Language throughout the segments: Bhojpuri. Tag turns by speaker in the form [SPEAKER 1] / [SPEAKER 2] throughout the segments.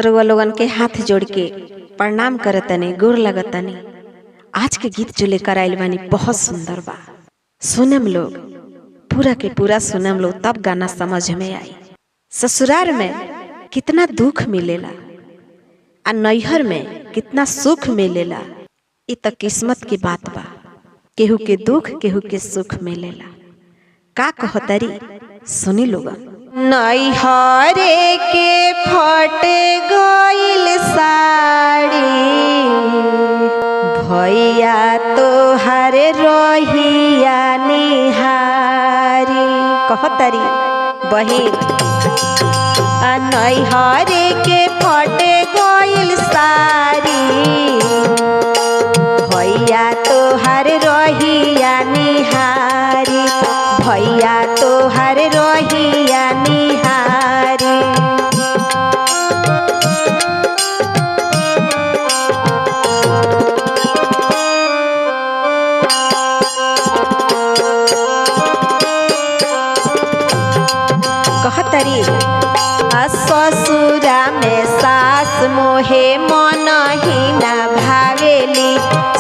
[SPEAKER 1] रउआ लोगन के हाथ जोड़ के प्रणाम करतनी, गोर लगतनी। आज के गीत जो लेकर आइल बानी बहुत सुंदर बा। सुनम लोग, पूरा के पूरा सुनम लोग, तब गाना समझ में आई। ससुराल में कितना दुख मिलेला आ नैहर में कितना सुख मिलेला। इ त किस्मत की बात बा। केहू के दुख केहू के सुख मिलेला। का कहतरी सुनी लोगन। नैहरे के फट गइल साड़ी, भैया तोहर रहिया निहारी। कहतरी बहिन, नैहरे के फट गइल साड़ी, भैया तोहर रहिया निहारी, भैया तोहर रहिया निहारी। कहतरी ससुरा में सास मोहे मन ही ना भावेली,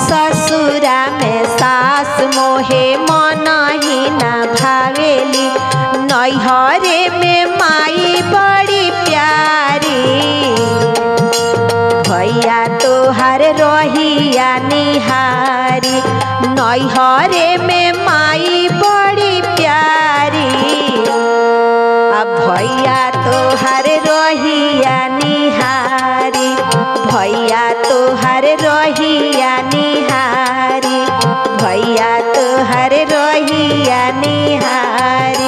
[SPEAKER 1] ससुरा में सास मोहे मन ही ना भावेली। नैहरे में माई बड़ी प्यारी, भैया तोहर रहिया निहारी, नैहरे में माई बड़ी प्यारी। भैया तोहर रहिया निहारी, भैया तोहर रहिया निहारी, भैया तोहर रहिया निहारी।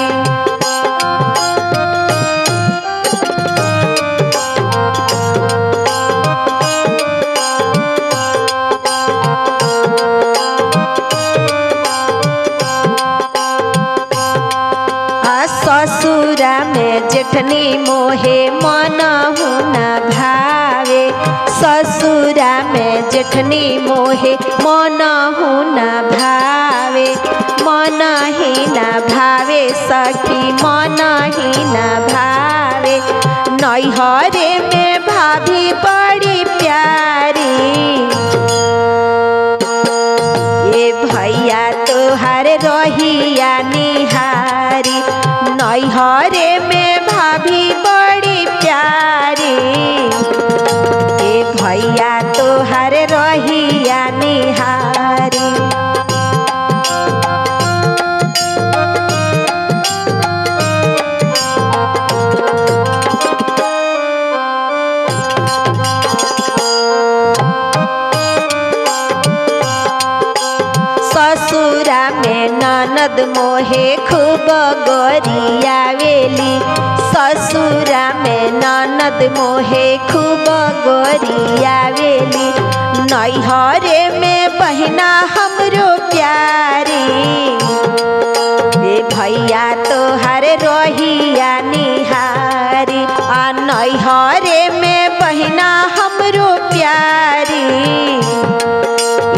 [SPEAKER 1] ससुरा में जेठनी मोहे मन हुना भावे, ससुरा में जेठनी मोहे मन हुना भावे, मन ही ना भावे सखी, मन ही ना भावे। नैहरे में भाभी बड़ी प्यारी, ये भैया तोहर रहिया निहारी, नैहरे में भाभी बड़ी प्यारी। ए भैया तोहर रहिया निहारी। ससुरा में ननद मोहे खूब गोरियावेली, ससुरा में ननद मोहे खूब गोरियावेली। नैहरे में बहिना हमरो प्यारी, ए भैया तोहर रहिया निहारी, आ नैहरे में बहिना हमरो प्यारी।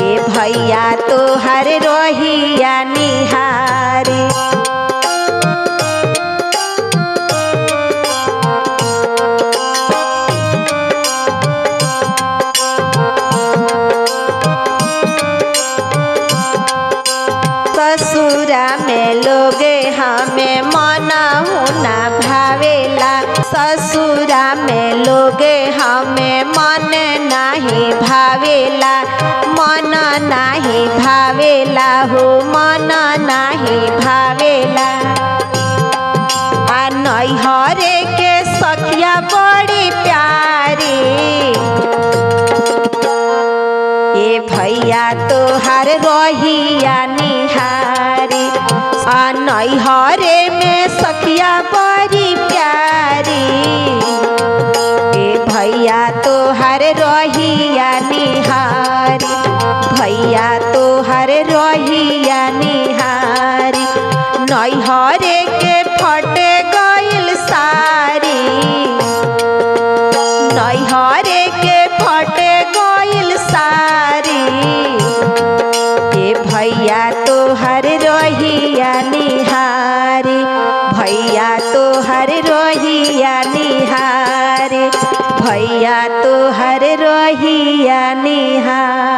[SPEAKER 1] ए भैया तोहर रहिया निहारी। ससुरा में लोगे हमें मन हुना भावेला, ससुरा में लोगे हमें मन नहीं भावेला, मन नहीं भावेला हो, मन नहीं भावेला। आ नैहरे के सखिया बड़ी प्यारी, ए भैया तोहर रहिया निहारी, आ नैहरे में सखिया बड़ी प्यारी। ए भैया तोहर रहिया निहारी, भैया तोहर रहिया निहारी। नैहरे के फट गइल साड़ी, नैहरे के फट गइल साड़ी। ए भैया तोहर रहिया निहारी, भैया तोहर रहिया निहारी। भैया तो हर रोहिया निहार।